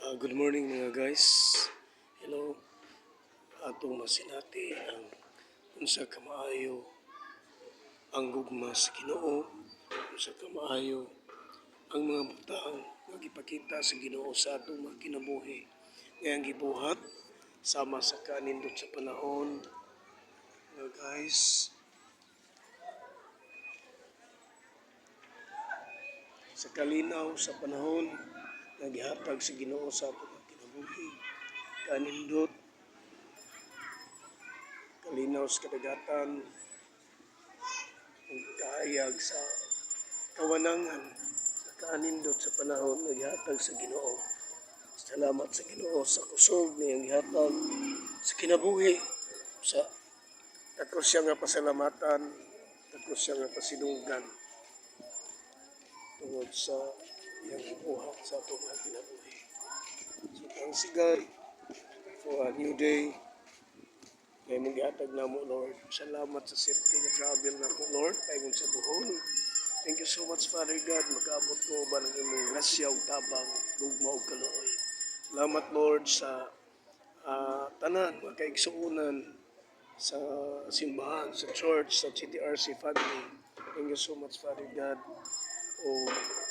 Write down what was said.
Good morning mga guys. Hello. Atong masinati ang unsa ka maayo ang gugma sa Ginoo, unsa ka maayo ang mga butang nga gipakita sa Ginoo sa atong mga kinabuhi nga ang gibuhat sama sa kanindot sa panahon. Mga guys, sa kalinaw sa panahon nga gihatag sa Ginoo sa atong mga kinabuhi, kanindot kalinaw sa kadagatan, ang kaayag sa kawanangan sa kaanindot sa panahon nga gihatag sa Ginoo. Salamat sa Ginoo sa kusog niyang gihatag sa kinabuhi, sa ako siya nga pasalamatan, ako siya nga pasidunggan tungod sa iyang gibuhat sa atong mga kinabuhi. So thanks God for a new day. Kaya mag-iatag na mo, Lord. Salamat sa safety nga travel na po, Lord. Kaya sa buhol. Thank you so much, Father God. Mag-abot ko ba ng imong grasya o tabang, lugma o kaluoy. Salamat, Lord, sa tanan, mga kaigsuunan, sa simbahan, sa church, sa GTRC family. Thank you so much, Father God. O